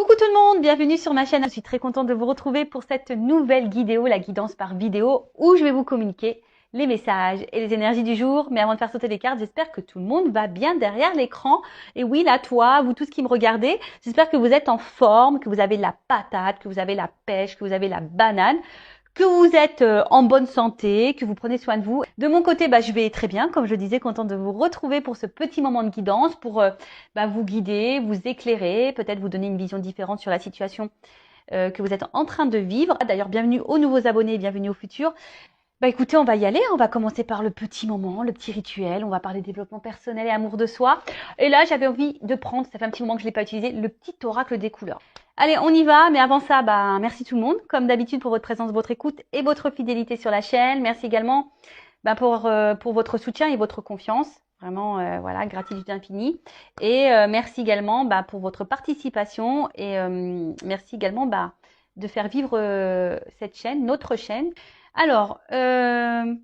Coucou tout le monde, bienvenue sur ma chaîne. Je suis très contente de vous retrouver pour cette nouvelle vidéo, la guidance par vidéo, où je vais vous communiquer les messages et les énergies du jour. Mais avant de faire sauter les cartes, j'espère que tout le monde va bien derrière l'écran. Et oui, là, toi, vous tous qui me regardez, j'espère que vous êtes en forme, que vous avez la patate, que vous avez la pêche, que vous avez la banane, que vous êtes en bonne santé, que vous prenez soin de vous. De mon côté, je vais très bien, comme je disais, contente de vous retrouver pour ce petit moment de guidance, pour vous guider, vous éclairer, peut-être vous donner une vision différente sur la situation que vous êtes en train de vivre. D'ailleurs, bienvenue aux nouveaux abonnés, bienvenue aux futurs. Écoutez, on va y aller, on va commencer par le petit moment, le petit rituel, on va parler développement personnel et amour de soi. Et là, j'avais envie de prendre, ça fait un petit moment que je ne l'ai pas utilisé, le petit oracle des couleurs. Allez, on y va, mais avant ça, merci tout le monde, comme d'habitude pour votre présence, votre écoute et votre fidélité sur la chaîne. Merci également pour votre soutien et votre confiance. Vraiment, voilà, gratitude infinie. Et merci également pour votre participation et merci également de faire vivre cette chaîne, notre chaîne. Alors, est-ce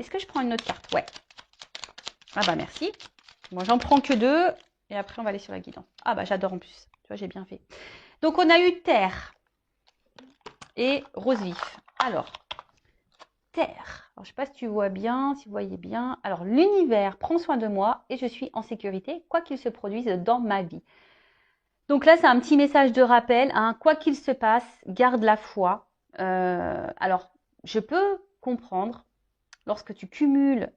que je prends une autre carte? Ouais. Ah merci. Bon, j'en prends que deux. Et après, on va aller sur la guidance. Ah j'adore en plus. Tu vois, j'ai bien fait. Donc, on a eu terre et rose vif. Alors, terre. Alors, je ne sais pas si tu vois bien, si vous voyez bien. Alors, l'univers prend soin de moi et je suis en sécurité, quoi qu'il se produise dans ma vie. Donc là, c'est un petit message de rappel. Hein. Quoi qu'il se passe, garde la foi. Alors, je peux comprendre lorsque tu cumules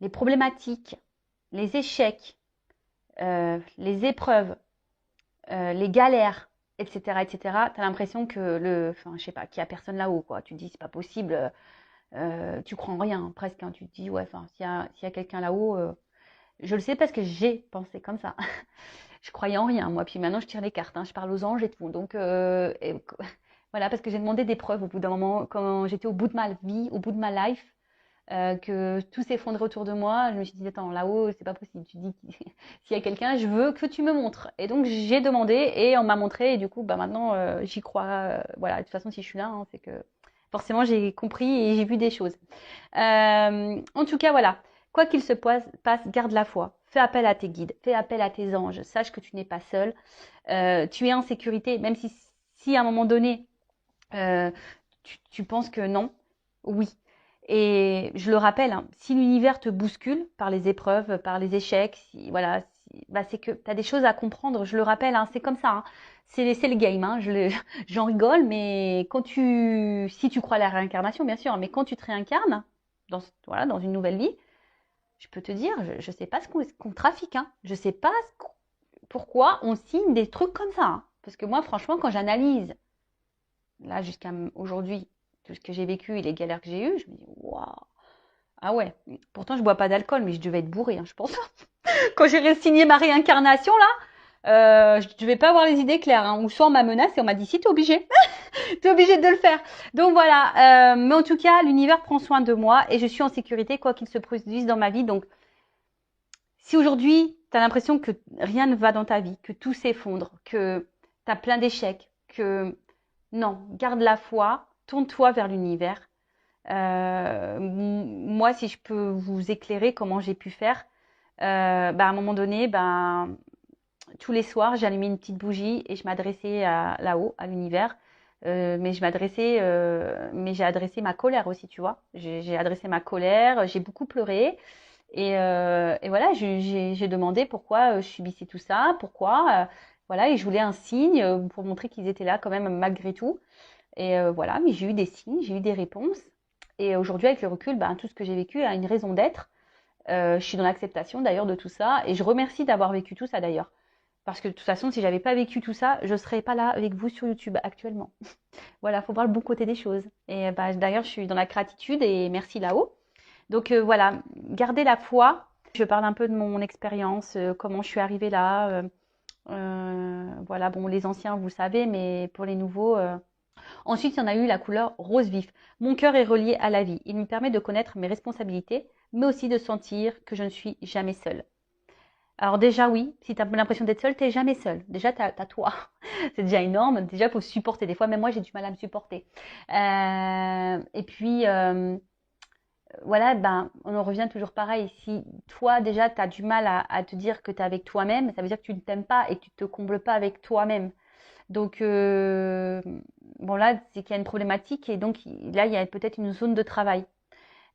les problématiques, les échecs, les épreuves, les galères, etc., etc., tu as l'impression que je sais pas, qu'il n'y a personne là-haut, quoi. Tu te dis, c'est pas possible, tu crois en rien, presque. Hein. Tu te dis, ouais, s'il y a quelqu'un là-haut, je le sais parce que j'ai pensé comme ça. Je croyais en rien, moi. Puis maintenant, je tire les cartes, hein, je parle aux anges et tout. Donc, voilà, parce que j'ai demandé des preuves au bout d'un moment, quand j'étais au bout de ma vie, au bout de ma life, que tout s'effondrait autour de moi. Je me suis dit, attends, là-haut, c'est pas possible. Tu dis, s'il y a quelqu'un, je veux que tu me montres. Et donc, j'ai demandé et on m'a montré. Et du coup, maintenant, j'y crois. Voilà, de toute façon, si je suis là, hein, c'est que forcément, j'ai compris et j'ai vu des choses. En tout cas, voilà. Quoi qu'il se passe, garde la foi. Fais appel à tes guides, fais appel à tes anges. Sache que tu n'es pas seul. Tu es en sécurité, même si à un moment donné, tu penses que non, oui. Et je le rappelle, hein, si l'univers te bouscule par les épreuves, par les échecs, c'est que tu as des choses à comprendre. Je le rappelle, hein, c'est comme ça. Hein. C'est le game. Hein, j'en rigole, mais si tu crois à la réincarnation, bien sûr, mais quand tu te réincarnes dans une nouvelle vie, je peux te dire, je ne sais pas ce qu'on trafique. Hein. Je ne sais pas pourquoi on signe des trucs comme ça. Hein. Parce que moi, franchement, quand j'analyse, là, jusqu'à aujourd'hui, tout ce que j'ai vécu et les galères que j'ai eues, je me dis, waouh. Ah ouais, pourtant je bois pas d'alcool, mais je devais être bourrée, hein, je pense. Quand j'ai signé ma réincarnation, là, je devais pas avoir les idées claires. Hein. Ou soit on m'a menacé et on m'a dit, si, t'es obligé. T'es obligé de le faire. Donc voilà, mais en tout cas, l'univers prend soin de moi et je suis en sécurité, quoi qu'il se produise dans ma vie. Donc, si aujourd'hui, tu as l'impression que rien ne va dans ta vie, que tout s'effondre, que tu as plein d'échecs, que non, garde la foi, tourne-toi vers l'univers. Moi, si je peux vous éclairer comment j'ai pu faire, à un moment donné, tous les soirs, j'allumais une petite bougie et je m'adressais là-haut, à l'univers. Mais j'ai adressé ma colère aussi, tu vois. J'ai adressé ma colère, j'ai beaucoup pleuré. Et voilà, j'ai demandé pourquoi je subissais tout ça, pourquoi. Voilà, et je voulais un signe pour montrer qu'ils étaient là quand même malgré tout. Et voilà, mais j'ai eu des signes, j'ai eu des réponses. Et aujourd'hui, avec le recul, tout ce que j'ai vécu a une raison d'être. Je suis dans l'acceptation d'ailleurs de tout ça. Et je remercie d'avoir vécu tout ça d'ailleurs. Parce que de toute façon, si j'avais pas vécu tout ça, je serais pas là avec vous sur YouTube actuellement. Voilà, faut voir le bon côté des choses. Et d'ailleurs, je suis dans la gratitude et merci là-haut. Donc voilà, gardez la foi. Je parle un peu de mon expérience, comment je suis arrivée là. Voilà, bon, les anciens, vous le savez, mais pour les nouveaux. Ensuite, il y en a eu la couleur rose vif. Mon cœur est relié à la vie. Il me permet de connaître mes responsabilités, mais aussi de sentir que je ne suis jamais seule. Alors déjà, oui, si tu as l'impression d'être seule, tu n'es jamais seule. Déjà, tu as toi. C'est déjà énorme. Déjà, il faut se supporter. Des fois, même moi, j'ai du mal à me supporter. Et puis, voilà, ben, on en revient toujours pareil. Si toi, déjà, tu as du mal à te dire que tu es avec toi-même, ça veut dire que tu ne t'aimes pas et que tu ne te combles pas avec toi-même. Donc, bon, là, c'est qu'il y a une problématique et donc là, il y a peut-être une zone de travail.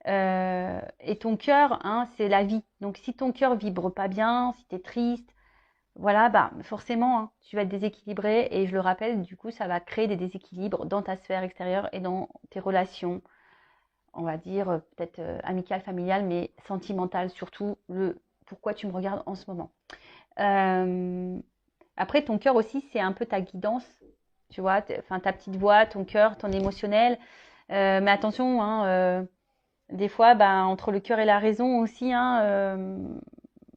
Et ton cœur, hein, c'est la vie. Donc, si ton cœur vibre pas bien, si tu es triste, voilà, bah, forcément, hein, tu vas être déséquilibré. Et je le rappelle, du coup, ça va créer des déséquilibres dans ta sphère extérieure et dans tes relations, on va dire, peut-être amicales, familiales, mais sentimentales, surtout le pourquoi tu me regardes en ce moment. Euh, Après, ton cœur aussi, c'est un peu ta guidance, tu vois, enfin ta petite voix, ton cœur, ton émotionnel. Mais attention, hein, des fois, ben, entre le cœur et la raison aussi, hein,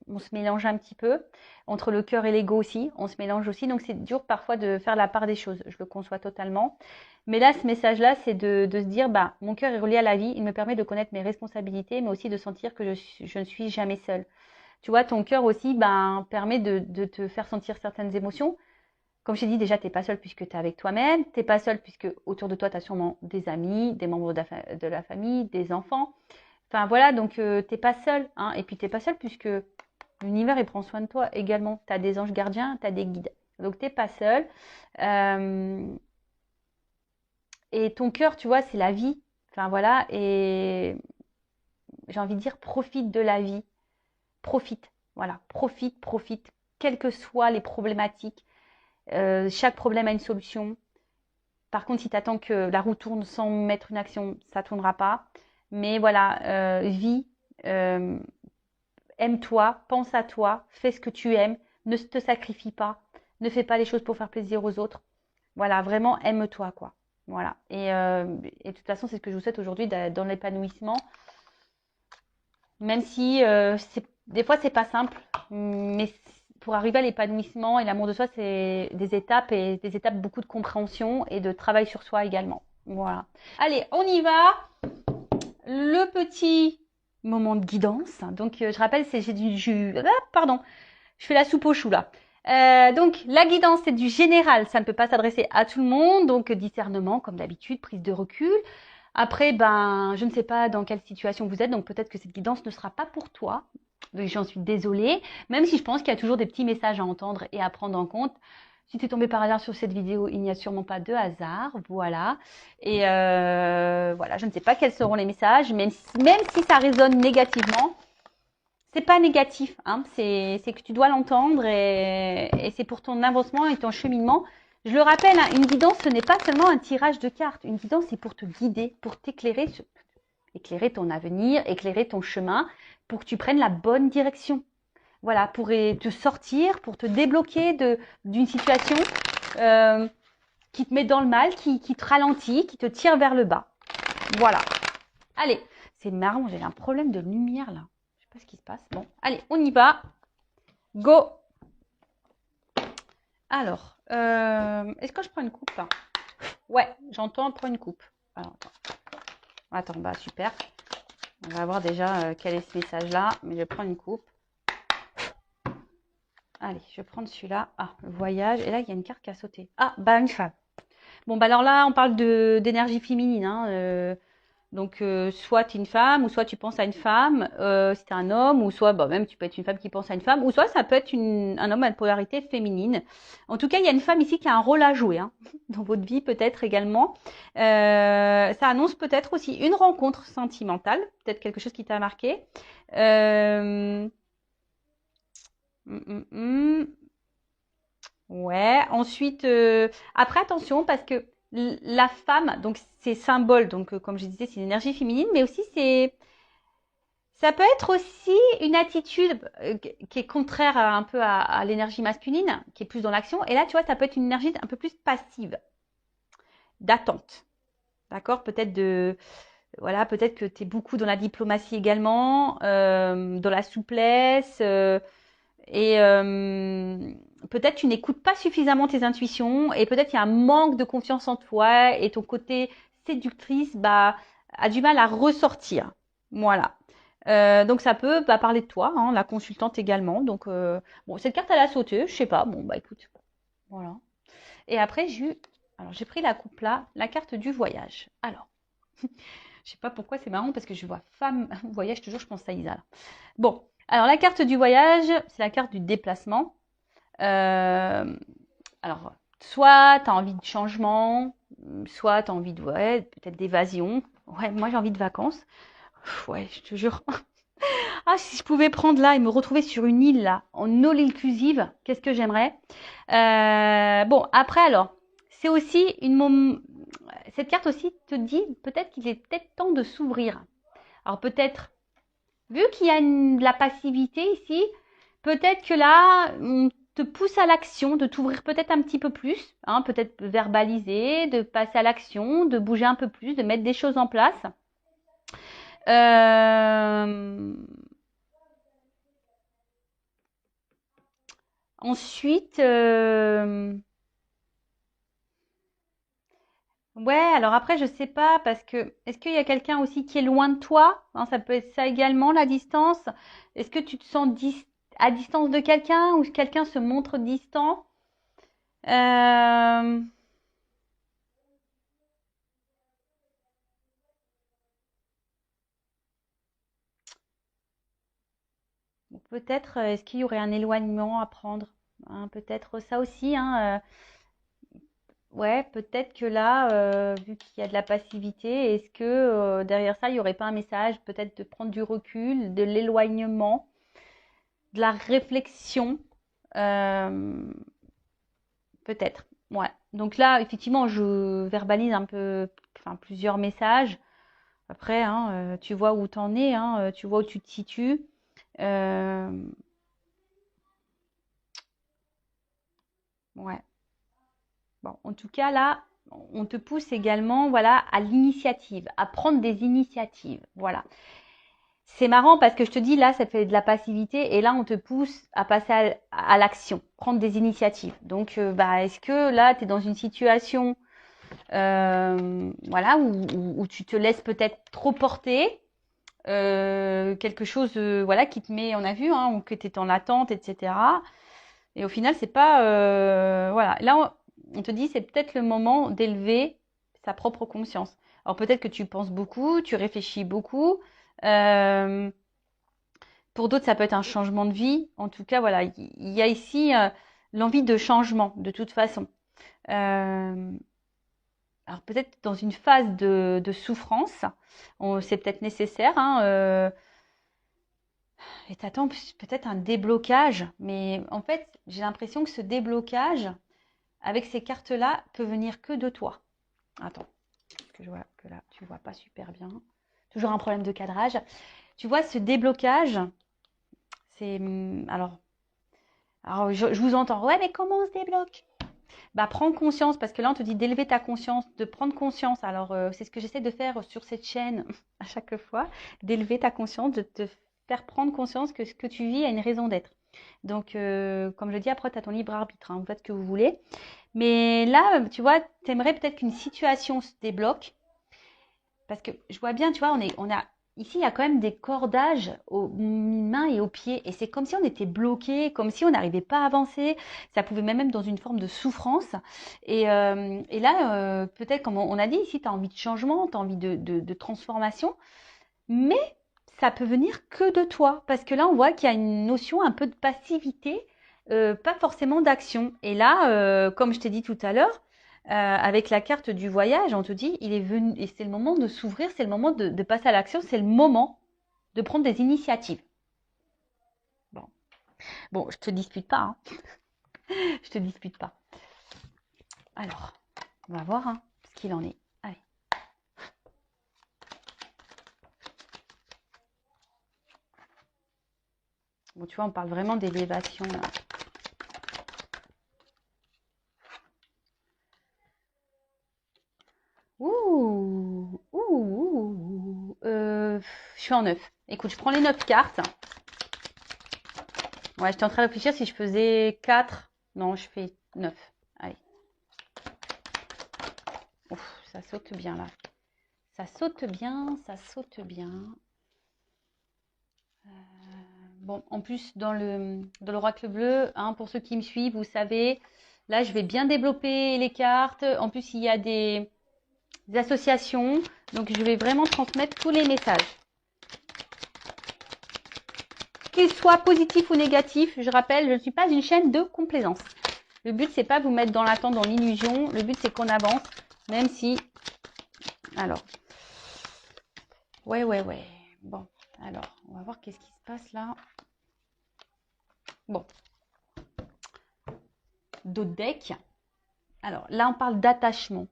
on se mélange un petit peu. Entre le cœur et l'ego aussi, on se mélange aussi. Donc, c'est dur parfois de faire la part des choses. Je le conçois totalement. Mais là, ce message-là, c'est de se dire, bah, mon cœur est relié à la vie. Il me permet de connaître mes responsabilités, mais aussi de sentir que je ne suis jamais seule. Tu vois, ton cœur aussi, ben, permet de te faire sentir certaines émotions. Comme je t'ai dit, déjà, tu n'es pas seul puisque tu es avec toi-même. Tu n'es pas seul puisque autour de toi, tu as sûrement des amis, des membres de la famille, des enfants. Enfin, voilà, donc tu n'es pas seul. Hein. Et puis, tu n'es pas seul puisque l'univers, il prend soin de toi également. Tu as des anges gardiens, tu as des guides. Donc, tu n'es pas seul. Et ton cœur, tu vois, c'est la vie. Enfin, voilà. Et j'ai envie de dire, profite de la vie. Profite. Voilà, profite, profite. Quelles que soient les problématiques. Chaque problème a une solution. Par contre, si tu attends que la roue tourne sans mettre une action, ça ne tournera pas. Mais voilà, vis, euh, aime-toi, pense à toi, fais ce que tu aimes, ne te sacrifie pas, ne fais pas les choses pour faire plaisir aux autres. Voilà, vraiment aime-toi, quoi. Voilà. Et de toute façon, c'est ce que je vous souhaite aujourd'hui dans l'épanouissement. Même si des fois, c'est pas simple, mais pour arriver à l'épanouissement et l'amour de soi, c'est des étapes et des étapes beaucoup de compréhension et de travail sur soi également. Voilà. Allez, on y va. Le petit moment de guidance. Donc, je rappelle, j'ai du jus. Ah, pardon, je fais la soupe au chou là. Donc, la guidance, c'est du général. Ça ne peut pas s'adresser à tout le monde. Donc, discernement, comme d'habitude, prise de recul. Après, ben, je ne sais pas dans quelle situation vous êtes, donc peut-être que cette guidance ne sera pas pour toi. J'en suis désolée, même si je pense qu'il y a toujours des petits messages à entendre et à prendre en compte. Si tu es tombé par hasard sur cette vidéo, il n'y a sûrement pas de hasard, voilà. Et voilà, je ne sais pas quels seront les messages, même si ça résonne négativement, c'est pas négatif, hein, c'est que tu dois l'entendre et c'est pour ton avancement et ton cheminement. Je le rappelle, hein, une guidance, ce n'est pas seulement un tirage de cartes. Une guidance, c'est pour te guider, pour t'éclairer, éclairer ton avenir, éclairer ton chemin, pour que tu prennes la bonne direction. Voilà, pour te sortir, pour te débloquer d'une situation qui te met dans le mal, qui te ralentit, qui te tire vers le bas. Voilà. Allez, c'est marrant, j'ai un problème de lumière là. Je sais pas ce qui se passe. Bon, allez, on y va. Go. Alors, est-ce que je prends une coupe là? Ouais, j'entends, prends une coupe. Alors, attends, bah super. On va voir déjà quel est ce message-là, mais je prends une coupe. Allez, je vais prendre celui-là. Ah, le voyage. Et là, il y a une carte qui a sauté. Ah, bah une femme. Bon, bah alors là, on parle d'énergie féminine. Hein, donc, soit tu es une femme, ou soit tu penses à une femme, si tu es un homme, ou soit bah, même tu peux être une femme qui pense à une femme, ou soit ça peut être un homme à une polarité féminine. En tout cas, il y a une femme ici qui a un rôle à jouer hein, dans votre vie peut-être également. Ça annonce peut-être aussi une rencontre sentimentale, peut-être quelque chose qui t'a marqué. Ouais, ensuite, après attention parce que la femme, donc c'est symbole, donc comme je disais, c'est une énergie féminine, mais aussi ça peut être aussi une attitude qui est contraire un peu à l'énergie masculine, qui est plus dans l'action. Et là, tu vois, ça peut être une énergie un peu plus passive, d'attente. D'accord? Voilà, peut-être que tu es beaucoup dans la diplomatie également, dans la souplesse. Et peut-être tu n'écoutes pas suffisamment tes intuitions et peut-être il y a un manque de confiance en toi et ton côté séductrice bah, a du mal à ressortir. Voilà. Donc ça peut parler de toi, hein, la consultante également. Donc bon, cette carte elle a sauté, je sais pas. Bon bah écoute, voilà. Et après j'ai pris la coupe là, la carte du voyage. Alors Je sais pas pourquoi, c'est marrant parce que je vois femme, voyage, toujours je pense à Isa. Là. Bon, alors la carte du voyage, c'est la carte du déplacement. Alors, soit tu as envie de changement, soit tu as envie de, ouais, peut-être d'évasion. Ouais, moi j'ai envie de vacances. Ouais, je te jure. Ah, si je pouvais prendre là et me retrouver sur une île là, en all inclusive, qu'est-ce que j'aimerais. Bon, après alors, c'est aussi cette carte aussi te dit peut-être qu'il est peut-être temps de s'ouvrir. Alors peut-être, vu qu'il y a de la passivité ici, peut-être que là, on te pousse à l'action, de t'ouvrir peut-être un petit peu plus, hein, peut-être verbaliser, de passer à l'action, de bouger un peu plus, de mettre des choses en place. Ensuite, ouais, alors après, je sais pas, parce que est-ce qu'il y a quelqu'un aussi qui est loin de toi? Hein, ça peut être ça également, la distance. Est-ce que tu te sens à distance de quelqu'un ou quelqu'un se montre distant? Euh, Peut-être, est-ce qu'il y aurait un éloignement à prendre? Hein, peut-être ça aussi, hein, ouais, peut-être que là, vu qu'il y a de la passivité, est-ce que derrière ça, il n'y aurait pas un message, peut-être de prendre du recul, de l'éloignement, de la réflexion, euh, peut-être. Ouais. Donc là, effectivement, je verbalise un peu, enfin, plusieurs messages. Après, hein, tu vois où t'en es, hein, tu vois où tu te situes. Euh, ouais. Bon, en tout cas, là, on te pousse également, voilà, à l'initiative, à prendre des initiatives. Voilà. C'est marrant parce que je te dis, là, ça fait de la passivité et là, on te pousse à passer à l'action, prendre des initiatives. Donc, bah, est-ce que là, tu es dans une situation, voilà, où tu te laisses peut-être trop porter, quelque chose, voilà, qui te met, on a vu, hein, ou que tu es en attente, etc. Et au final, c'est pas, voilà. Là, on te dit, c'est peut-être le moment d'élever sa propre conscience. Alors peut-être que tu penses beaucoup, tu réfléchis beaucoup. Euh, pour d'autres, ça peut être un changement de vie. En tout cas, voilà, il y a ici l'envie de changement, de toute façon. Euh, alors peut-être dans une phase de souffrance, c'est peut-être nécessaire, hein, et t'attends peut-être un déblocage. Mais en fait, j'ai l'impression que ce déblocage, avec ces cartes-là, peut venir que de toi. Attends, parce que je vois que là, tu vois pas super bien. Toujours un problème de cadrage. Tu vois, ce déblocage, c'est... alors je vous entends. Ouais, mais comment on se débloque? Bah, prends conscience, parce que là, on te dit d'élever ta conscience, de prendre conscience. Alors, c'est ce que j'essaie de faire sur cette chaîne à chaque fois, d'élever ta conscience, de te faire prendre conscience que ce que tu vis a une raison d'être. Donc, comme je dis, après, tu as ton libre arbitre, hein, vous faites ce que vous voulez. Mais là, tu vois, tu aimerais peut-être qu'une situation se débloque. Parce que je vois bien, tu vois, ici, il y a quand même des cordages aux mains et aux pieds. Et c'est comme si on était bloqué, comme si on n'arrivait pas à avancer. Ça pouvait même être dans une forme de souffrance. Et là, peut-être, comme on a dit, ici, tu as envie de changement, tu as envie de transformation. Mais ça peut venir que de toi. Parce que là, on voit qu'il y a une notion un peu de passivité, pas forcément d'action. Et là, comme je t'ai dit tout à l'heure, avec la carte du voyage, on te dit, il est venu, et c'est le moment de s'ouvrir, c'est le moment de passer à l'action, c'est le moment de prendre des initiatives. Bon, bon, je te dispute pas, hein. Je te dispute pas. Alors, on va voir hein, ce qu'il en est. Allez. Bon, tu vois, on parle vraiment d'élévation là. Ouh, ouh, je suis en 9. Écoute, je prends les 9 cartes. Ouais, j'étais en train de réfléchir si je faisais 4. Non, je fais 9. Allez. Ouf, ça saute bien là. Ça saute bien, ça saute bien. Bon, en plus, dans l'oracle bleu, hein, pour ceux qui me suivent, vous savez, là, je vais bien développer les cartes. En plus, il y a des des associations. Donc, je vais vraiment transmettre tous les messages. Qu'ils soient positifs ou négatifs, je rappelle, je ne suis pas une chaîne de complaisance. Le but, c'est pas vous mettre dans l'attente, dans l'illusion. Le but, c'est qu'on avance, même si... Alors, ouais. Bon, alors, on va voir qu'est-ce qui se passe là. Bon. D'autres decks. Alors, là, on parle d'attachement.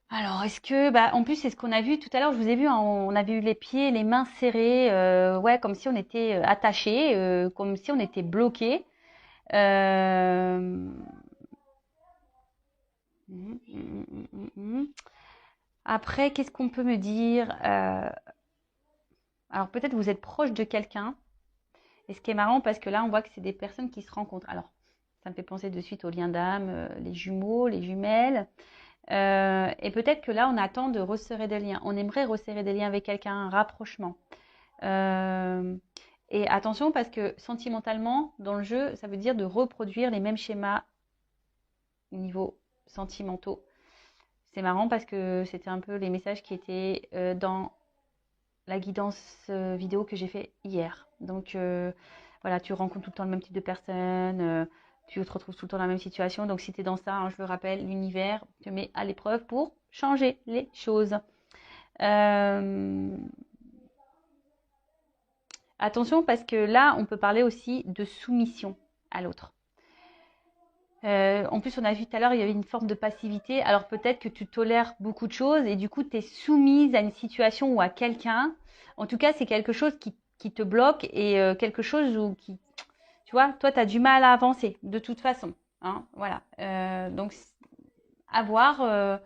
Alors, est-ce que... en plus, c'est ce qu'on a vu tout à l'heure. Je vous ai vu, hein, on avait eu les pieds, les mains serrées. Ouais, comme si on était attachés, comme si on était bloqués. Après, qu'est-ce qu'on peut me dire Alors, peut-être vous êtes proche de quelqu'un. Et ce qui est marrant, parce que là, on voit que c'est des personnes qui se rencontrent. Alors, ça me fait penser de suite aux liens d'âme, les jumeaux, les jumelles. Et peut-être que là, on attend de resserrer des liens. On aimerait resserrer des liens avec quelqu'un, un rapprochement. Et attention, parce que sentimentalement, dans le jeu, ça veut dire de reproduire les mêmes schémas au niveau sentimentaux. C'est marrant parce que c'était un peu les messages qui étaient dans la guidance vidéo que j'ai fait hier. Donc voilà, tu rencontres tout le temps le même type de personnes, tu te retrouves tout le temps dans la même situation. Donc si tu es dans ça, hein, je le rappelle, l'univers te met à l'épreuve pour changer les choses. Attention parce que là, on peut parler aussi de soumission à l'autre. En plus, on a vu tout à l'heure, il y avait une forme de passivité. Alors peut-être que tu tolères beaucoup de choses et du coup, tu es soumise à une situation ou à quelqu'un. En tout cas, c'est quelque chose qui te bloque et quelque chose où qui, tu vois, toi, tu as du mal à avancer de toute façon. Hein, voilà. Donc, à voir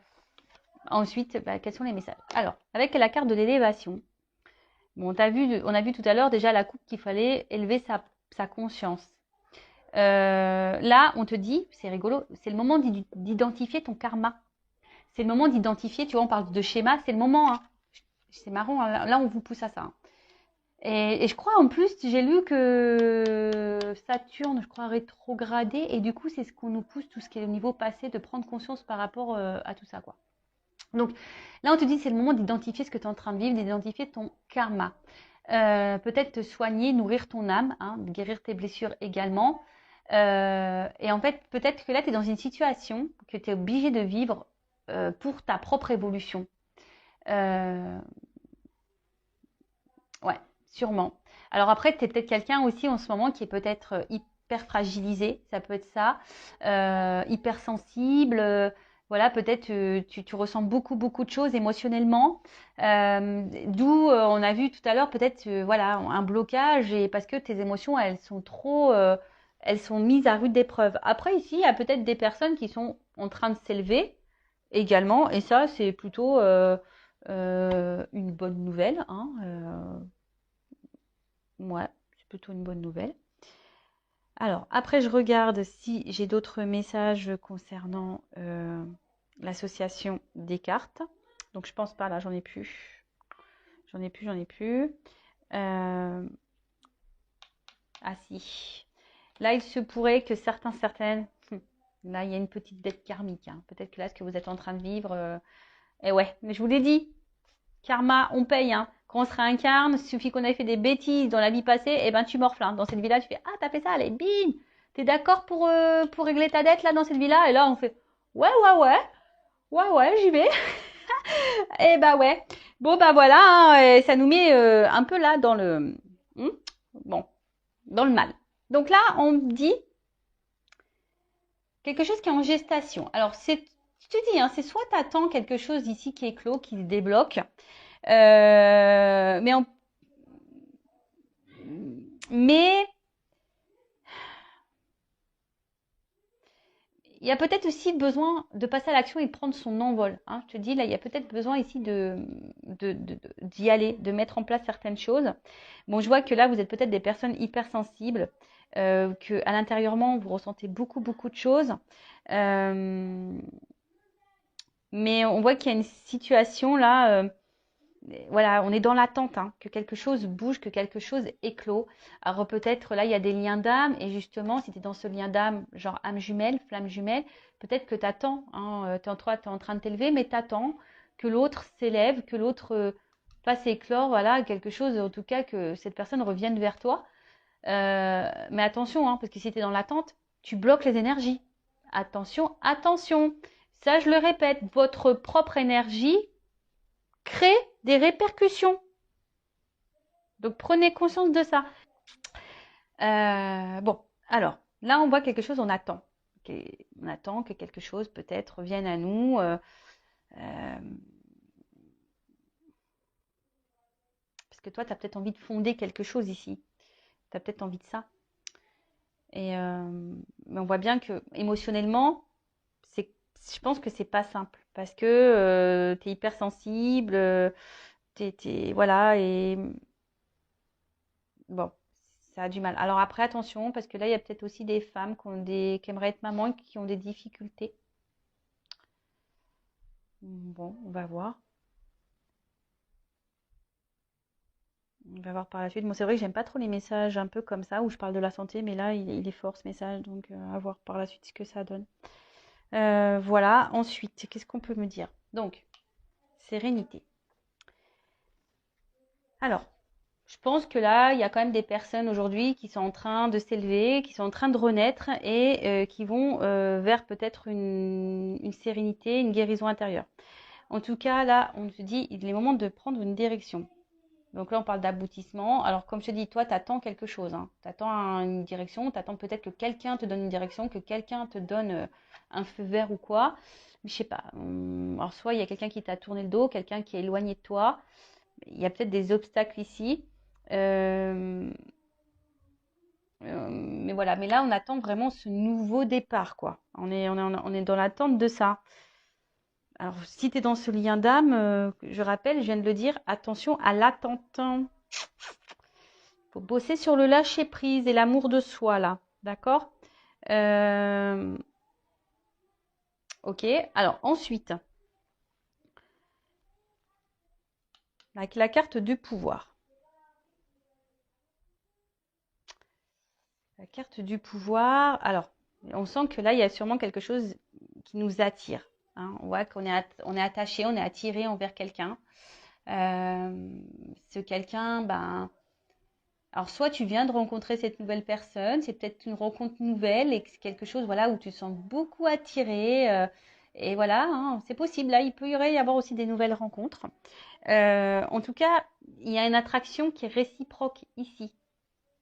ensuite quels sont les messages. Alors, avec la carte de l'élévation, bon, on a vu tout à l'heure déjà la coupe qu'il fallait élever sa conscience. Là, on te dit, c'est rigolo, c'est le moment d'identifier ton karma. C'est le moment d'identifier, tu vois, on parle de schéma, c'est le moment. Hein. C'est marrant, hein, là, on vous pousse à ça. Hein. Et je crois, en plus, j'ai lu que Saturne, je crois, rétrogradé. Et du coup, c'est ce qu'on nous pousse, tout ce qui est au niveau passé, de prendre conscience par rapport à tout ça, quoi. Donc, là, on te dit, c'est le moment d'identifier ce que tu es en train de vivre, d'identifier ton karma. Peut-être te soigner, nourrir ton âme, hein, guérir tes blessures également. Et en fait, peut-être que là, tu es dans une situation que tu es obligé de vivre pour ta propre évolution. Ouais, sûrement. Alors après, tu es peut-être quelqu'un aussi en ce moment qui est peut-être hyper fragilisé, ça peut être ça, hypersensible. Voilà, peut-être tu ressens beaucoup de choses émotionnellement. D'où on a vu tout à l'heure peut-être voilà un blocage et parce que tes émotions elles sont trop elles sont mises à rude épreuve. Après ici, il y a peut-être des personnes qui sont en train de s'élever également et ça c'est plutôt une bonne nouvelle. Hein, ouais, c'est plutôt une bonne nouvelle. Alors, après, je regarde si j'ai d'autres messages concernant l'association des cartes. Donc, je pense pas, là, j'en ai plus. J'en ai plus. Ah si. Là, il se pourrait que certaines... Là, il y a une petite dette karmique. Hein. Peut-être que là, ce que vous êtes en train de vivre... Et ouais, mais je vous l'ai dit. Karma, on paye. Hein. Quand on se réincarne, il suffit qu'on ait fait des bêtises dans la vie passée, et ben tu morfles. Hein. Dans cette vie-là, tu fais ah t'as fait ça, allez bim. T'es d'accord pour régler ta dette là dans cette vie-là? Et là on fait ouais j'y vais. Et bah ouais. Bon bah voilà, hein, et ça nous met un peu là dans le bon dans le mal. Donc là on dit quelque chose qui est en gestation. Alors c'est je te dis, hein, c'est soit t'attends quelque chose ici qui est clos, qui se débloque. Mais il y a peut-être aussi besoin de passer à l'action et de prendre son envol. Hein. Je te dis, là, il y a peut-être besoin ici d'y aller, de mettre en place certaines choses. Bon, je vois que là, vous êtes peut-être des personnes hypersensibles, que à l'intérieurement, vous ressentez beaucoup de choses. Mais on voit qu'il y a une situation là voilà, on est dans l'attente, hein, que quelque chose bouge, que quelque chose éclot. Alors peut-être là, il y a des liens d'âme, et justement, si tu es dans ce lien d'âme, genre âme jumelle, flamme jumelle, peut-être que tu attends, hein, tu es en train de t'élever, mais tu attends que l'autre s'élève, que l'autre fasse éclore, voilà, quelque chose, en tout cas, que cette personne revienne vers toi. Mais attention, hein, parce que si tu es dans l'attente, tu bloques les énergies. Attention, attention. Ça, je le répète, votre propre énergie crée des répercussions. Donc prenez conscience de ça. Bon, alors là on voit quelque chose, on attend. On attend que quelque chose peut-être vienne à nous. Parce que toi, tu as peut-être envie de fonder quelque chose ici. Tu as peut-être envie de ça. Mais on voit bien que émotionnellement, je pense que c'est pas simple. Parce que tu es hypersensible, voilà, et bon, ça a du mal. Alors après, attention, parce que là, il y a peut-être aussi des femmes qui aimeraient être maman et qui ont des difficultés. Bon, on va voir. On va voir par la suite. Moi, c'est vrai que j'aime pas trop les messages un peu comme ça, où je parle de la santé, mais là, il est fort ce message, donc à voir par la suite ce que ça donne. Voilà, ensuite, qu'est-ce qu'on peut me dire? Donc, sérénité. Alors, je pense que là, il y a quand même des personnes aujourd'hui qui sont en train de s'élever, qui sont en train de renaître et qui vont vers peut-être une sérénité, une guérison intérieure. En tout cas, là, on se dit, il est moment de prendre une direction. Donc là, on parle d'aboutissement. Alors, comme je te dis, toi, tu attends quelque chose. Hein. Tu attends une direction, tu attends peut-être que quelqu'un te donne une direction, que quelqu'un te donne un feu vert ou quoi. Mais je sais pas. Alors, soit il y a quelqu'un qui t'a tourné le dos, quelqu'un qui est éloigné de toi. Il y a peut-être des obstacles ici. Euh, mais voilà, mais là, on attend vraiment ce nouveau départ, quoi. On est dans l'attente de ça. Alors, si tu es dans ce lien d'âme, je rappelle, je viens de le dire, attention à l'attente. Il faut bosser sur le lâcher-prise et l'amour de soi, là. D'accord. Ok, alors ensuite, avec la carte du pouvoir. La carte du pouvoir, alors, on sent que là, il y a sûrement quelque chose qui nous attire. Hein. On voit qu'on est attaché, on est attiré envers quelqu'un. Ce quelqu'un, ben, alors soit tu viens de rencontrer cette nouvelle personne, c'est peut-être une rencontre nouvelle et c'est quelque chose, voilà, où tu te sens beaucoup attiré. Et voilà, hein, c'est possible. Là, il peut y avoir aussi des nouvelles rencontres. En tout cas, il y a une attraction qui est réciproque ici.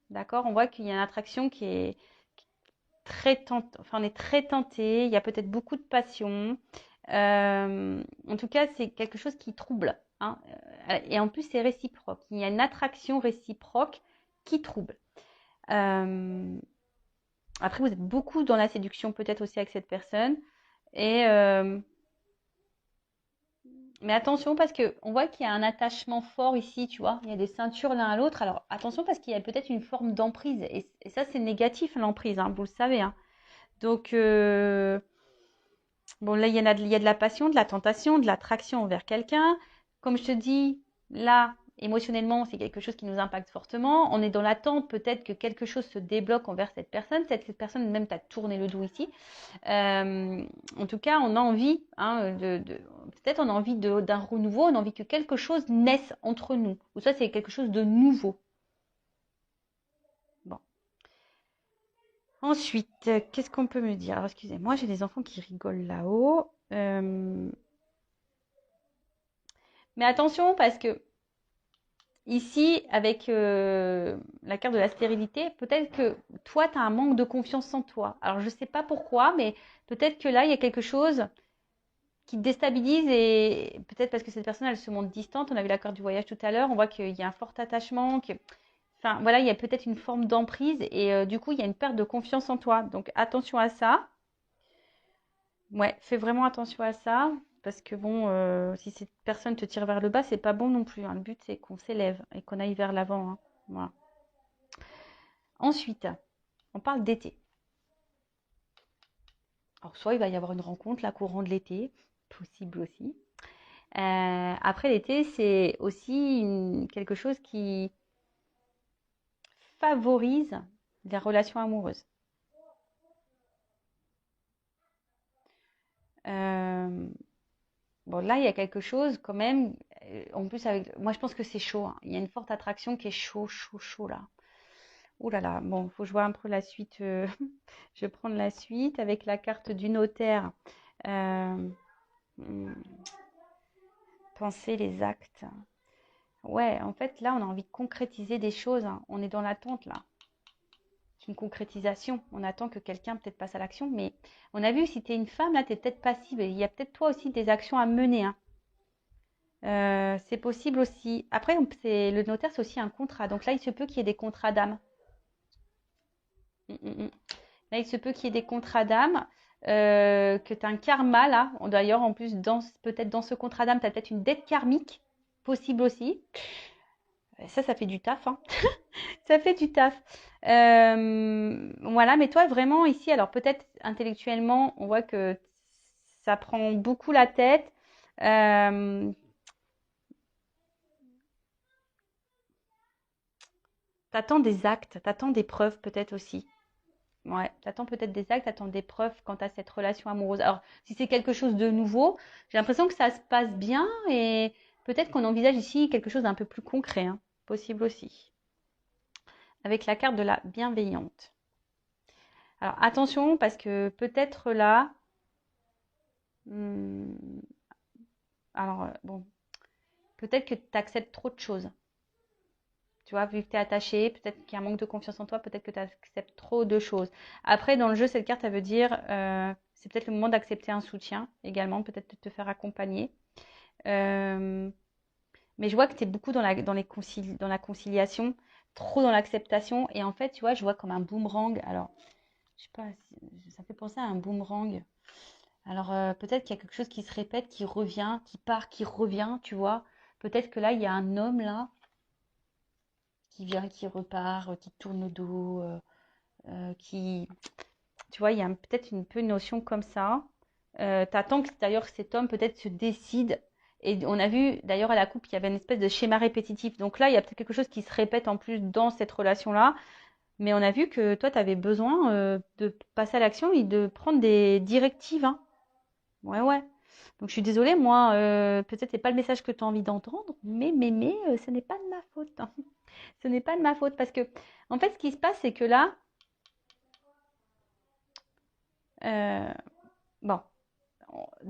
D'accord? On voit qu'il y a une attraction qui est très tentée. Enfin, on est très tenté. Il y a peut-être beaucoup de passion. En tout cas, c'est quelque chose qui trouble. Hein. Et en plus, c'est réciproque. Il y a une attraction réciproque qui trouble. Après, vous êtes beaucoup dans la séduction, peut-être aussi avec cette personne. Et mais attention parce que on voit qu'il y a un attachement fort ici, tu vois. Il y a des ceintures l'un à l'autre. Alors attention parce qu'il y a peut-être une forme d'emprise. Et ça, c'est négatif, l'emprise, hein, vous le savez. Hein. Donc, bon, là, il y a de la passion, de la tentation, de l'attraction envers quelqu'un. Comme je te dis, là, émotionnellement, c'est quelque chose qui nous impacte fortement. On est dans l'attente peut-être que quelque chose se débloque envers cette personne. Cette personne même t'a tourné le dos ici. En tout cas, on a envie, hein, peut-être on a envie d'un renouveau, on a envie que quelque chose naisse entre nous. Ou ça, c'est quelque chose de nouveau. Bon. Ensuite, qu'est-ce qu'on peut me dire? Alors, excusez-moi, j'ai des enfants qui rigolent là-haut. Mais attention, parce que ici, avec la carte de la stérilité, peut-être que toi, tu as un manque de confiance en toi. Alors, je ne sais pas pourquoi, mais peut-être que là, il y a quelque chose qui te déstabilise et peut-être parce que cette personne, elle se montre distante. On a vu la carte du voyage tout à l'heure. On voit qu'il y a un fort attachement. Enfin, voilà, il y a peut-être une forme d'emprise et du coup, il y a une perte de confiance en toi. Donc, attention à ça. Ouais, fais vraiment attention à ça. Parce que bon, si cette personne te tire vers le bas, c'est pas bon non plus. Hein. Le but, c'est qu'on s'élève et qu'on aille vers l'avant. Hein. Voilà. Ensuite, on parle d'été. Alors, soit il va y avoir une rencontre, la courant de l'été, possible aussi. Après l'été, c'est aussi quelque chose qui favorise les relations amoureuses. Bon, là, il y a quelque chose quand même. En plus, moi, je pense que c'est chaud, hein. Il y a une forte attraction qui est chaud, chaud, chaud là. Ouh là là. Bon, faut que je vois un peu la suite. Je vais prendre la suite avec la carte du notaire. Euh, hmm, penser les actes. Ouais, en fait, là, on a envie de concrétiser des choses, hein. On est dans l'attente là. C'est une concrétisation. On attend que quelqu'un peut-être passe à l'action. Mais on a vu, si tu es une femme, là, tu es peut-être passive. Il y a peut-être toi aussi des actions à mener, hein. C'est possible aussi. Après, le notaire, c'est aussi un contrat. Donc là, il se peut qu'il y ait des contrats d'âme. Mm, mm, mm. Là, il se peut qu'il y ait des contrats d'âme, que tu as un karma là. D'ailleurs, en plus, peut-être dans ce contrat d'âme, tu as peut-être une dette karmique, possible aussi. Ça fait du taf, hein. Ça fait du taf. Voilà, mais toi, vraiment, ici, alors peut-être intellectuellement, on voit que ça prend beaucoup la tête. Euh, T'attends des actes, t'attends des preuves peut-être aussi. Ouais, t'attends peut-être des actes, t'attends des preuves quant à cette relation amoureuse. Alors, si c'est quelque chose de nouveau, j'ai l'impression que ça se passe bien et peut-être qu'on envisage ici quelque chose d'un peu plus concret, hein. Possible aussi. Avec la carte de la bienveillante. Alors, attention parce que peut-être là, hmm, alors bon, peut-être que tu acceptes trop de choses. Tu vois, vu que tu es attaché, peut-être qu'il y a un manque de confiance en toi, peut-être que tu acceptes trop de choses. Après, dans le jeu, cette carte, elle veut dire, c'est peut-être le moment d'accepter un soutien également, peut-être de te faire accompagner. Euh, mais je vois que tu es beaucoup dans la conciliation, trop dans l'acceptation. Et en fait, tu vois, je vois comme un boomerang. Alors, je sais pas, ça fait penser à un boomerang. Alors, peut-être qu'il y a quelque chose qui se répète, qui revient, qui part, qui revient, tu vois. Peut-être que là, il y a un homme là qui vient, qui repart, qui tourne le dos, qui, tu vois, il y a peut-être un peu une notion comme ça. T'attends que d'ailleurs cet homme peut-être se décide. Et on a vu d'ailleurs à la coupe qu'il y avait une espèce de schéma répétitif. Donc là, il y a peut-être quelque chose qui se répète en plus dans cette relation-là. Mais on a vu que toi, tu avais besoin de passer à l'action et de prendre des directives, hein. Ouais, ouais. Donc je suis désolée, moi, peut-être c'est pas le message que tu as envie d'entendre, mais ce n'est pas de ma faute, hein. Ce n'est pas de ma faute parce que, en fait, ce qui se passe, c'est que là, euh, bon,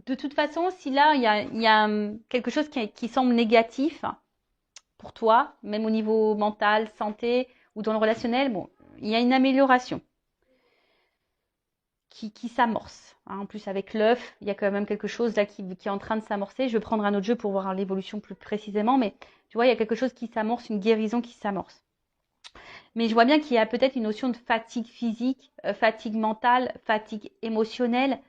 de toute façon, si là, il y a quelque chose qui semble négatif pour toi, même au niveau mental, santé ou dans le relationnel, bon, il y a une amélioration qui s'amorce, hein. En plus, avec l'œuf, il y a quand même quelque chose là qui est en train de s'amorcer. Je vais prendre un autre jeu pour voir l'évolution plus précisément, mais tu vois, il y a quelque chose qui s'amorce, une guérison qui s'amorce. Mais je vois bien qu'il y a peut-être une notion de fatigue physique, fatigue mentale, fatigue émotionnelle.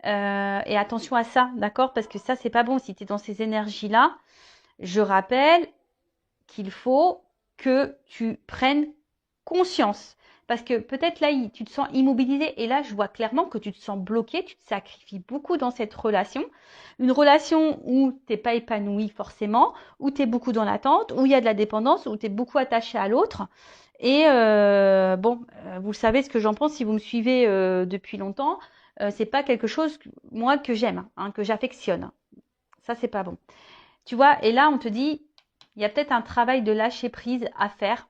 Et attention à ça, d'accord? Parce que ça, c'est pas bon si tu es dans ces énergies-là. Je rappelle qu'il faut que tu prennes conscience. Parce que peut-être là, tu te sens immobilisé. Et là, je vois clairement que tu te sens bloqué. Tu te sacrifies beaucoup dans cette relation. Une relation où tu n'es pas épanoui forcément, où tu es beaucoup dans l'attente, où il y a de la dépendance, où tu es beaucoup attaché à l'autre. Et bon, vous savez ce que j'en pense si vous me suivez depuis longtemps. C'est pas quelque chose, moi, que j'aime, hein, que j'affectionne. Ça, c'est pas bon. Tu vois, et là, on te dit, il y a peut-être un travail de lâcher prise à faire.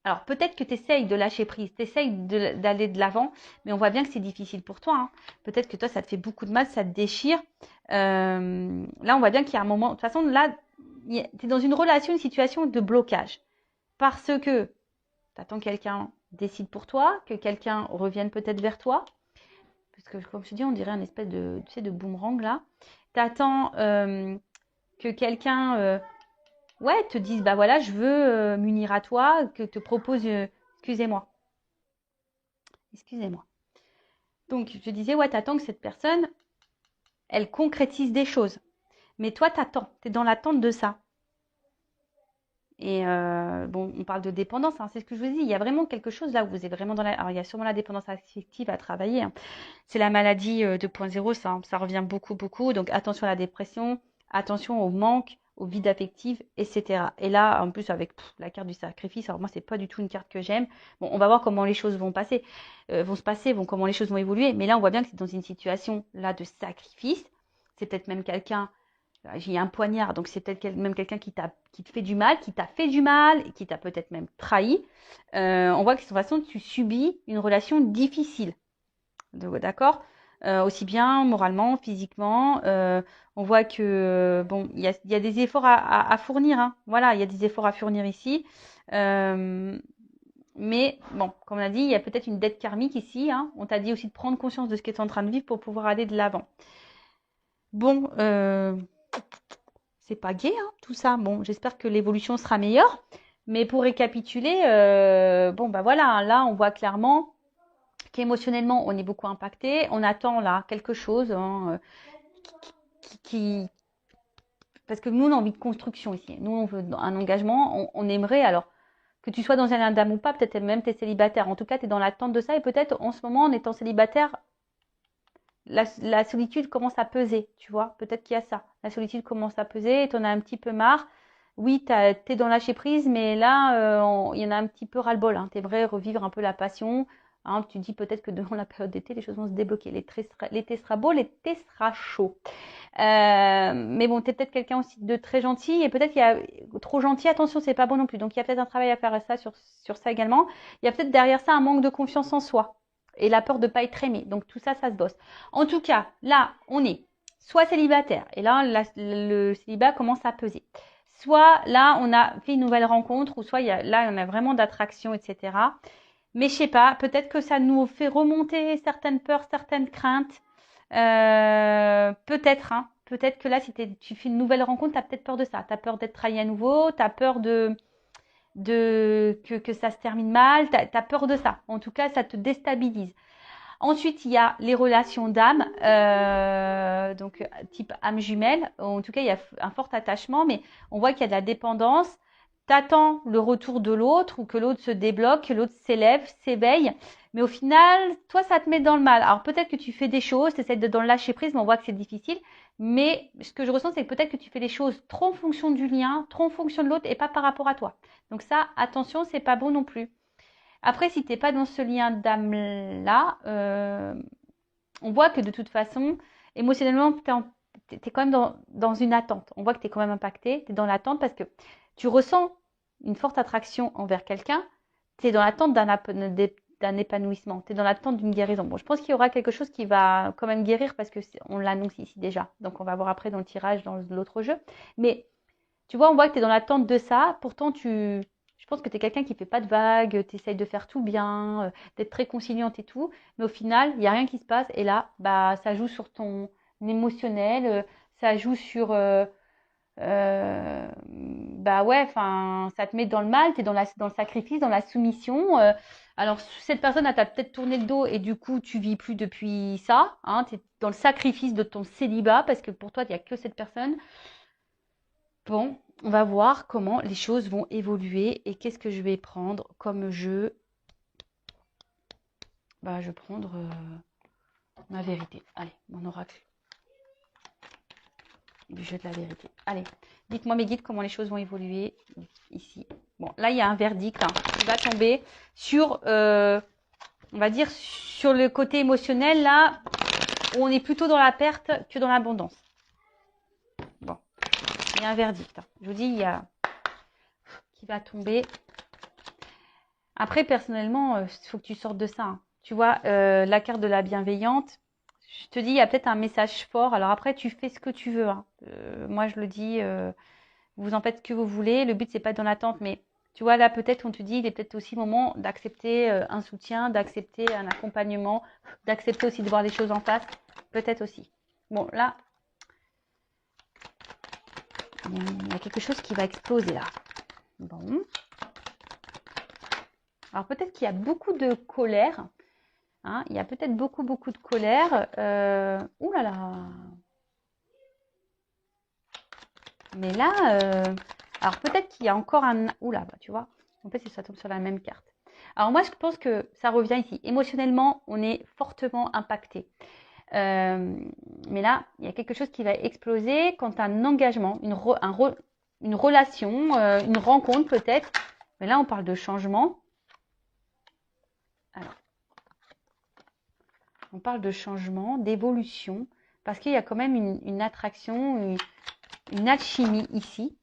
Alors, peut-être que tu essayes de lâcher prise, tu essayes d'aller de l'avant, mais on voit bien que c'est difficile pour toi, hein. Peut-être que toi, ça te fait beaucoup de mal, ça te déchire. Là, on voit bien qu'il y a un moment. De toute façon, là, tu es dans une relation, une situation de blocage. Parce que tu attends que quelqu'un décide pour toi, que quelqu'un revienne peut-être vers toi. Parce que, comme je te dis, on dirait un espèce de, tu sais, de boomerang là. Tu attends que quelqu'un ouais, te dise, bah voilà, je veux m'unir à toi, que te propose, excusez-moi, excusez-moi. Donc, je disais, ouais, t'attends que cette personne, elle concrétise des choses. Mais toi, t'attends, t'es dans l'attente de ça. Et bon, on parle de dépendance, hein, c'est ce que je vous dis. Il y a vraiment quelque chose là où vous êtes vraiment dans la. Alors, il y a sûrement la dépendance affective à travailler, hein. C'est la maladie 2.0, ça revient beaucoup, beaucoup. Donc, attention à la dépression, attention au manque, au vide affectif, etc. Et là, en plus, avec la carte du sacrifice, alors moi, c'est pas du tout une carte que j'aime. Bon, on va voir comment les choses vont passer, comment les choses vont évoluer. Mais là, on voit bien que c'est dans une situation là de sacrifice. C'est peut-être même quelqu'un, j'ai un poignard, donc c'est peut-être même quelqu'un qui te fait du mal, qui t'a fait du mal, et qui t'a peut-être même trahi. On voit que de toute façon, tu subis une relation difficile. D'accord? Aussi bien moralement, physiquement. On voit que bon, il y a des efforts à fournir. Hein. Voilà, il y a des efforts à fournir ici. Mais bon, comme on a dit, il y a peut-être une dette karmique ici. Hein. On t'a dit aussi de prendre conscience de ce que tu es en train de vivre pour pouvoir aller de l'avant. Bon, c'est pas gai, hein, tout ça. Bon, j'espère que l'évolution sera meilleure. Mais pour récapituler, bon, bah voilà, hein, là, on voit clairement qu'émotionnellement, on est beaucoup impacté. On attend là quelque chose hein, parce que nous, on a envie de construction ici. Nous, on veut un engagement. On aimerait, alors, que tu sois dans un lien d'âme ou pas, peut-être même tu es célibataire. En tout cas, tu es dans l'attente de ça. Et peut-être, en ce moment, en étant célibataire, la solitude commence à peser, tu vois. Peut-être qu'il y a ça. La solitude commence à peser et tu en as un petit peu marre. Oui, tu es dans lâcher prise, mais là, il y en a un petit peu ras-le-bol. Hein. Tu aimerais revivre un peu la passion. Hein, tu dis peut-être que devant la période d'été, les choses vont se débloquer. L'été sera beau, l'été sera chaud. Mais bon, tu es peut-être quelqu'un aussi de très gentil et peut-être qu'il y a trop gentil. Attention, c'est pas bon non plus. Donc, il y a peut-être un travail à faire sur ça également. Il y a peut-être derrière ça un manque de confiance en soi et la peur de ne pas être aimé. Donc, tout ça, ça se bosse. En tout cas, là, on est soit célibataire et là, le célibat commence à peser. Soit là, on a fait une nouvelle rencontre ou soit là, on a vraiment d'attraction, etc. Mais je sais pas, peut-être que ça nous fait remonter certaines peurs, certaines craintes. Peut-être, hein. Peut-être que là, si tu fais une nouvelle rencontre, tu as peut-être peur de ça. Tu as peur d'être trahi à nouveau, tu as peur que ça se termine mal, tu as peur de ça. En tout cas, ça te déstabilise. Ensuite, il y a les relations d'âme, donc type âme jumelle. En tout cas, il y a un fort attachement, mais on voit qu'il y a de la dépendance. T'attends le retour de l'autre ou que l'autre se débloque, que l'autre s'élève, s'éveille. Mais au final, toi, ça te met dans le mal. Alors peut-être que tu fais des choses, tu essaies de dans le lâcher prise, mais on voit que c'est difficile. Mais ce que je ressens, c'est que peut-être que tu fais les choses trop en fonction du lien, trop en fonction de l'autre et pas par rapport à toi. Donc ça, attention, c'est pas bon non plus. Après, si tu n'es pas dans ce lien d'âme-là, on voit que de toute façon, émotionnellement, tu es quand même dans une attente. On voit que tu es quand même impacté, tu es dans l'attente parce que tu ressens une forte attraction envers quelqu'un, tu es dans l'attente d'un épanouissement, tu es dans l'attente d'une guérison. Bon, je pense qu'il y aura quelque chose qui va quand même guérir parce qu'on l'annonce ici déjà. Donc, on va voir après dans le tirage, dans l'autre jeu. Mais tu vois, on voit que tu es dans l'attente de ça. Pourtant, je pense que tu es quelqu'un qui ne fait pas de vagues, tu essayes de faire tout bien, d'être très conciliante et tout. Mais au final, il n'y a rien qui se passe. Et là, bah, ça joue sur ton émotionnel, ça joue sur... bah ouais, enfin, ça te met dans le mal, tu es dans le sacrifice, dans la soumission. Alors, cette personne, elle t'a peut-être tourné le dos et du coup, tu vis plus depuis ça. Hein, tu es dans le sacrifice de ton célibat parce que pour toi, il n'y a que cette personne. Bon, on va voir comment les choses vont évoluer et qu'est-ce que je vais prendre comme jeu. Bah, je vais prendre ma vérité. Allez, mon oracle du jeu de la vérité. Allez, dites-moi mes guides comment les choses vont évoluer ici. Bon, là, il y a un verdict hein, qui va tomber sur, on va dire, sur le côté émotionnel, là, où on est plutôt dans la perte que dans l'abondance. Bon, il y a un verdict. Hein. Je vous dis, il y a qui va tomber. Après, personnellement, il faut que tu sortes de ça. Hein. Tu vois, la carte de la bienveillante, je te dis, il y a peut-être un message fort. Alors après, tu fais ce que tu veux. Hein. Moi, je le dis, vous en faites ce que vous voulez. Le but, c'est pas dans l'attente. Mais tu vois, là, peut-être, on te dit, il est peut-être aussi le moment d'accepter un soutien, d'accepter un accompagnement, d'accepter aussi de voir les choses en face. Peut-être aussi. Bon, là, il y a quelque chose qui va exploser là. Bon. Alors peut-être qu'il y a beaucoup de colère. Hein, il y a peut-être beaucoup de colère. Ouh là là. Mais là, alors peut-être qu'il y a encore un... Ouh là, bah, tu vois. En fait, ça tombe sur la même carte. Alors moi, je pense que ça revient ici. Émotionnellement, on est fortement impacté. Mais là, il y a quelque chose qui va exploser quand tu as un engagement, une relation, une rencontre peut-être. Mais là, on parle de changement. Alors, on parle de changement, d'évolution, parce qu'il y a quand même une attraction, une alchimie ici.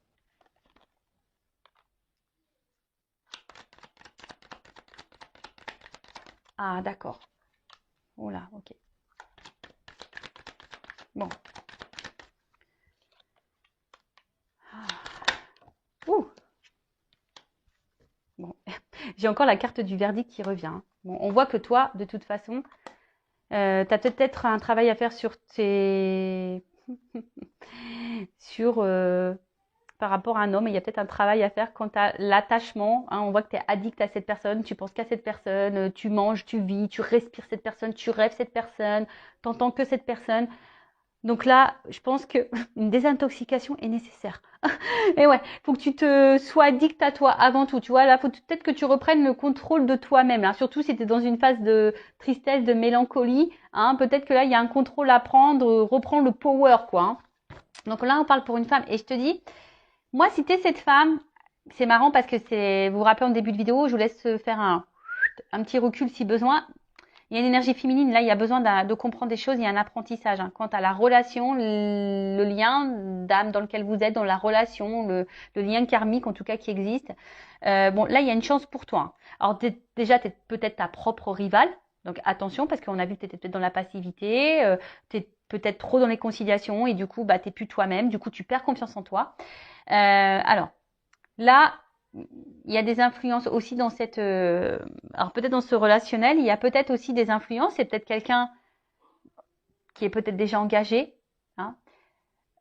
Ah, d'accord. Oh là, ok. Bon. Ah. Ouh. Bon. J'ai encore la carte du verdict qui revient. Bon, on voit que toi, de toute façon, tu as peut-être un travail à faire sur tes... sur... par rapport à un homme, il y a peut-être un travail à faire quant à l'attachement. Hein, on voit que tu es addict à cette personne, tu penses qu'à cette personne, tu manges, tu vis, tu respires cette personne, tu rêves cette personne, tu n'entends que cette personne. Donc là, je pense qu'une désintoxication est nécessaire. Et ouais, faut que tu te sois addict à toi avant tout. Tu vois, là, faut peut-être que tu reprennes le contrôle de toi-même. Là. Surtout si tu es dans une phase de tristesse, de mélancolie. Hein, peut-être que là, il y a un contrôle à prendre, reprendre le power, quoi. Hein. Donc là, on parle pour une femme. Et je te dis, moi, si tu es cette femme, c'est marrant parce que vous vous rappelez en début de vidéo, je vous laisse faire un petit recul si besoin. Il y a une énergie féminine, là, il y a besoin de comprendre des choses, il y a un apprentissage. Hein. Quant à la relation, le lien d'âme dans lequel vous êtes, dans la relation, le lien karmique en tout cas qui existe. Bon, là, il y a une chance pour toi. Hein. Alors déjà, tu es peut-être ta propre rivale, donc attention parce qu'on a vu que tu étais peut-être dans la passivité, tu es peut-être trop dans les conciliations et du coup, bah, tu n'es plus toi-même, du coup, tu perds confiance en toi. Alors, là, il y a des influences aussi dans cette... alors peut-être dans ce relationnel, il y a peut-être aussi des influences. C'est peut-être quelqu'un qui est peut-être déjà engagé. Hein.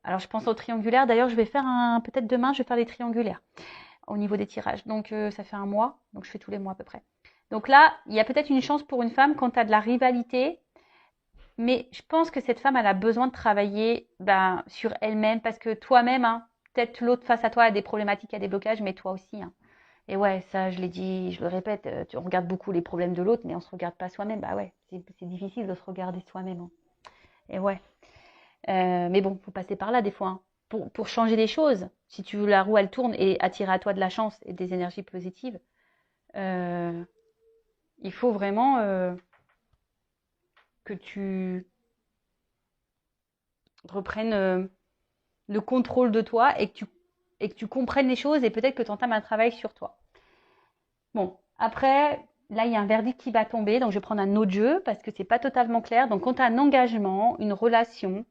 Alors je pense au triangulaire. D'ailleurs, je vais faire peut-être demain, je vais faire les triangulaires au niveau des tirages. Donc ça fait un mois. Donc je fais tous les mois à peu près. Donc là, il y a peut-être une chance pour une femme quand tu as de la rivalité. Mais je pense que cette femme, elle a besoin de travailler sur elle-même parce que toi-même, hein, peut-être l'autre face à toi a des problématiques, a des blocages, mais toi aussi. Hein. Et ouais, ça, je l'ai dit, je le répète, on regarde beaucoup les problèmes de l'autre, mais on se regarde pas soi-même. Bah ouais, c'est difficile de se regarder soi-même. Hein. Et ouais. Mais bon, faut passer par là des fois. Hein. Pour changer les choses, si tu veux la roue, elle tourne et attirer à toi de la chance et des énergies positives, il faut vraiment que tu reprennes le contrôle de toi et que tu comprennes les choses et peut-être que tu entames un travail sur toi. Bon, après, là, il y a un verdict qui va tomber, donc je vais prendre un autre jeu parce que c'est pas totalement clair. Donc, quand tu as un engagement, une relation,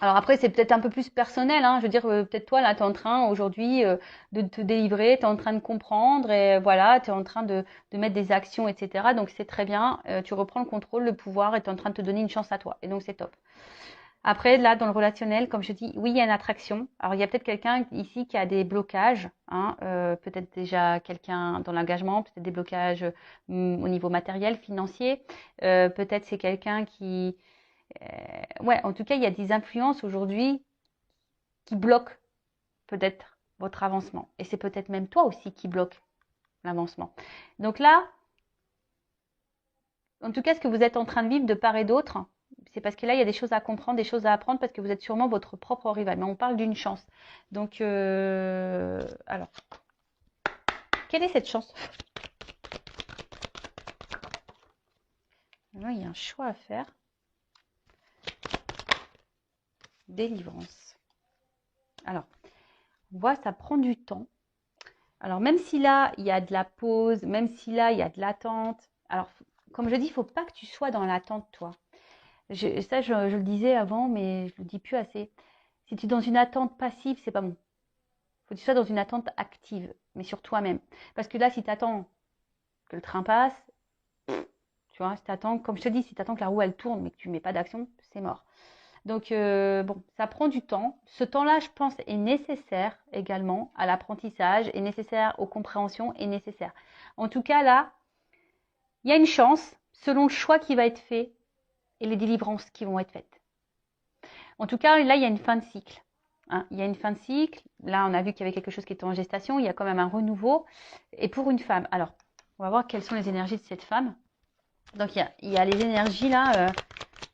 alors après, c'est peut-être un peu plus personnel, hein. Je veux dire, peut-être toi, là, tu es en train aujourd'hui de te délivrer, tu es en train de comprendre et voilà, tu es en train de mettre des actions, etc. Donc, c'est très bien, tu reprends le contrôle, le pouvoir et tu es en train de te donner une chance à toi. Et donc, c'est top. Après, là, dans le relationnel, comme je dis, oui, il y a une attraction. Alors, il y a peut-être quelqu'un ici qui a des blocages, hein, peut-être déjà quelqu'un dans l'engagement, peut-être des blocages au niveau matériel, financier. Peut-être c'est quelqu'un qui... ouais, en tout cas, il y a des influences aujourd'hui qui bloquent peut-être votre avancement. Et c'est peut-être même toi aussi qui bloque l'avancement. Donc là, en tout cas, ce que vous êtes en train de vivre de part et d'autre, c'est parce que là, il y a des choses à comprendre, des choses à apprendre, parce que vous êtes sûrement votre propre rival. Mais on parle d'une chance. Donc, alors, quelle est cette chance? Alors, il y a un choix à faire. Délivrance. Alors, on voit, ça prend du temps. Alors, même si là, il y a de la pause, même si là, il y a de l'attente. Alors, comme je dis, il ne faut pas que tu sois dans l'attente, toi. Ça, je le disais avant, mais je ne le dis plus assez. Si tu es dans une attente passive, c'est pas bon. Il faut que tu sois dans une attente active, mais sur toi-même. Parce que là, si tu attends que le train passe, tu vois, si t'attends, comme je te dis, si tu attends que la roue elle tourne, mais que tu ne mets pas d'action, c'est mort. Donc, bon, ça prend du temps. Ce temps-là, je pense, est nécessaire également à l'apprentissage, est nécessaire aux compréhensions, est nécessaire. En tout cas, là, il y a une chance, selon le choix qui va être fait et les délivrances qui vont être faites. En tout cas, là, il y a une fin de cycle. Hein. Il y a une fin de cycle. Là, on a vu qu'il y avait quelque chose qui était en gestation. Il y a quand même un renouveau. Et pour une femme, alors, on va voir quelles sont les énergies de cette femme. Donc, il y a les énergies là.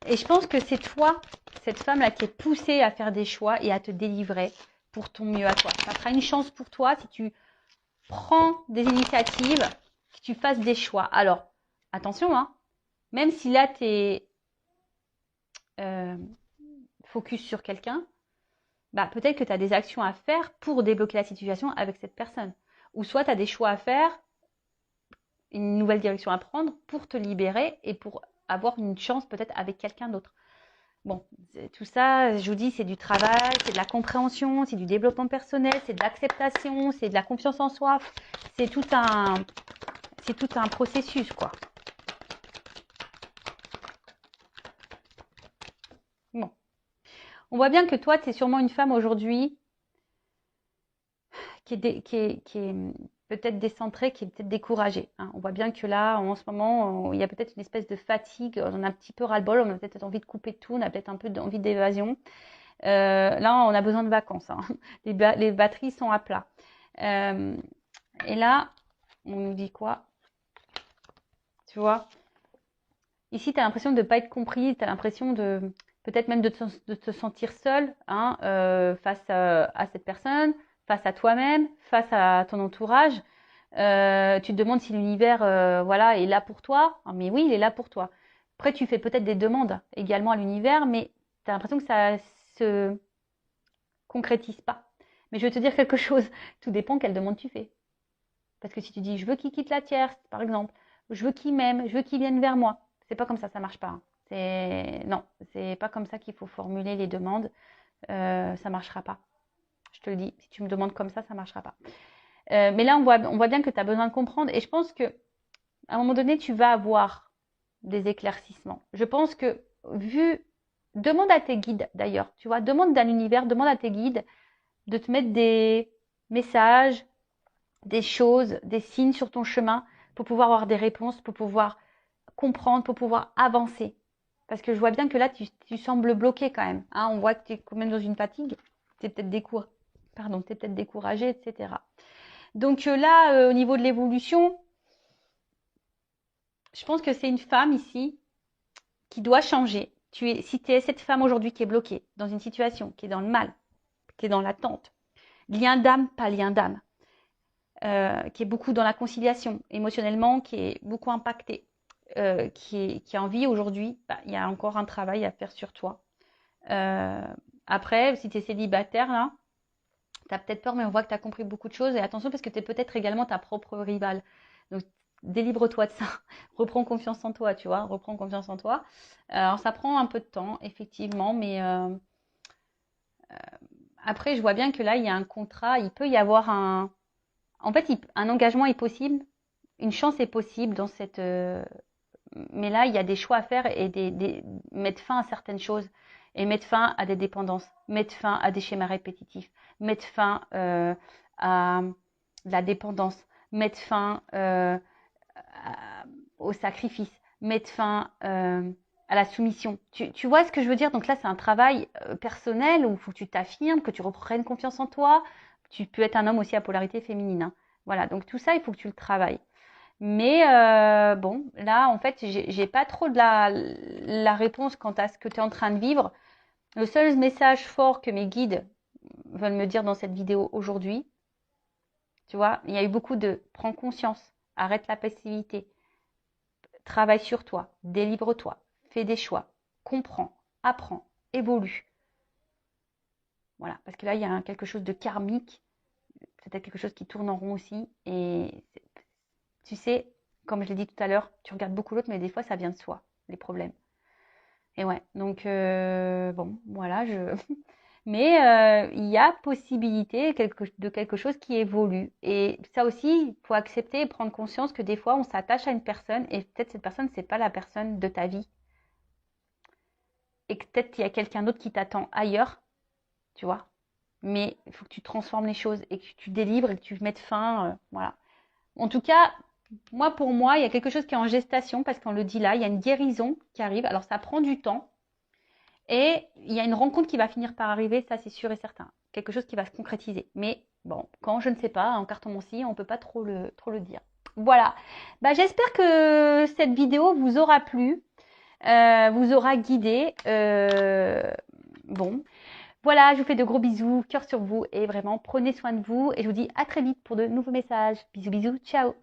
Et je pense que c'est toi, cette femme-là, qui est poussée à faire des choix et à te délivrer pour ton mieux à toi. Ça sera une chance pour toi si tu prends des initiatives, que tu fasses des choix. Alors, attention, hein, même si là, tu es focus sur quelqu'un, bah, peut-être que tu as des actions à faire pour débloquer la situation avec cette personne. Ou soit tu as des choix à faire, une nouvelle direction à prendre pour te libérer et pour avoir une chance peut-être avec quelqu'un d'autre. Bon, tout ça, je vous dis, c'est du travail, c'est de la compréhension, c'est du développement personnel, c'est de l'acceptation, c'est de la confiance en soi. C'est tout un processus, quoi. Bon. On voit bien que toi, tu es sûrement une femme aujourd'hui qui est peut-être décentrée, qui est peut-être découragée. Hein. On voit bien que là, en ce moment, il y a peut-être une espèce de fatigue, on a un petit peu ras-le-bol, on a peut-être envie de couper tout, on a peut-être un peu envie d'évasion. Là, on a besoin de vacances. Hein. Les batteries sont à plat. Et là, on nous dit quoi? Tu vois? Ici, tu as l'impression de ne pas être compris, tu as l'impression de peut-être même de te sentir seule hein, face à cette personne, face à toi-même, face à ton entourage. Tu te demandes si l'univers voilà, est là pour toi. Ah, mais oui, il est là pour toi. Après, tu fais peut-être des demandes également à l'univers, mais tu as l'impression que ça se concrétise pas. Mais je vais te dire quelque chose, tout dépend quelle demande tu fais. Parce que si tu dis, je veux qu'il quitte la tierce, par exemple, je veux qu'il m'aime, je veux qu'il vienne vers moi, c'est pas comme ça marche pas. Hein. Non, c'est pas comme ça qu'il faut formuler les demandes. Ça marchera pas. Je te le dis, si tu me demandes comme ça marchera pas. Mais là, on voit bien que tu as besoin de comprendre. Et je pense que à un moment donné, tu vas avoir des éclaircissements. Je pense que demande à tes guides d'ailleurs, tu vois, demande à l'univers, demande à tes guides de te mettre des messages, des choses, des signes sur ton chemin pour pouvoir avoir des réponses, pour pouvoir comprendre, pour pouvoir avancer. Parce que je vois bien que là, tu sembles bloqué quand même. Hein, on voit que tu es quand même dans une fatigue. Tu es peut-être découragé, etc. Donc là, au niveau de l'évolution, je pense que c'est une femme ici qui doit changer. Si tu es cette femme aujourd'hui qui est bloquée dans une situation, qui est dans le mal, qui est dans l'attente, lien d'âme, pas lien d'âme, qui est beaucoup dans la conciliation, émotionnellement, qui est beaucoup impactée, qui a envie aujourd'hui, il y a encore un travail à faire sur toi. Après, si tu es célibataire, là, tu as peut-être peur, mais on voit que tu as compris beaucoup de choses. Et attention, parce que tu es peut-être également ta propre rivale. Donc, délivre-toi de ça. Reprends confiance en toi, tu vois. Reprends confiance en toi. Alors, ça prend un peu de temps, effectivement, mais après, je vois bien que là, il y a un contrat. Il peut y avoir un engagement est possible. Une chance est possible dans cette... mais là, il y a des choix à faire et mettre fin à certaines choses. Et mettre fin à des dépendances. Mettre fin à des schémas répétitifs. Mettre fin à la dépendance. Mettre fin au sacrifice. Mettre fin à la soumission. Tu vois ce que je veux dire? Donc là, c'est un travail personnel où il faut que tu t'affirmes, que tu reprennes confiance en toi. Tu peux être un homme aussi à polarité féminine. Hein. Voilà, donc tout ça, il faut que tu le travailles. Mais bon, là, en fait, j'ai pas trop de la réponse quant à ce que tu es en train de vivre. Le seul message fort que mes guides veulent me dire dans cette vidéo aujourd'hui, tu vois, il y a eu beaucoup de prends conscience, arrête la passivité, travaille sur toi, délivre-toi, fais des choix, comprends, apprends, évolue. Voilà, parce que là, il y a quelque chose de karmique, peut-être quelque chose qui tourne en rond aussi. Et tu sais, comme je l'ai dit tout à l'heure, tu regardes beaucoup l'autre, mais des fois, ça vient de soi, les problèmes. Et ouais, donc bon, voilà, mais il y a possibilité de quelque chose qui évolue. Et ça aussi, il faut accepter et prendre conscience que des fois, on s'attache à une personne et peut-être cette personne, c'est pas la personne de ta vie. Et que peut-être qu'il y a quelqu'un d'autre qui t'attend ailleurs, tu vois. Mais il faut que tu transformes les choses et que tu délivres et que tu mettes fin, voilà. En tout cas, pour moi, il y a quelque chose qui est en gestation parce qu'on le dit là, il y a une guérison qui arrive. Alors ça prend du temps. Et il y a une rencontre qui va finir par arriver, ça c'est sûr et certain. Quelque chose qui va se concrétiser. Mais bon, quand je ne sais pas, en cartomancie, on ne peut pas trop le dire. Voilà. J'espère que cette vidéo vous aura plu. vous aura guidé. Bon, voilà, je vous fais de gros bisous, cœur sur vous et vraiment prenez soin de vous et je vous dis à très vite pour de nouveaux messages. Bisous, bisous, ciao.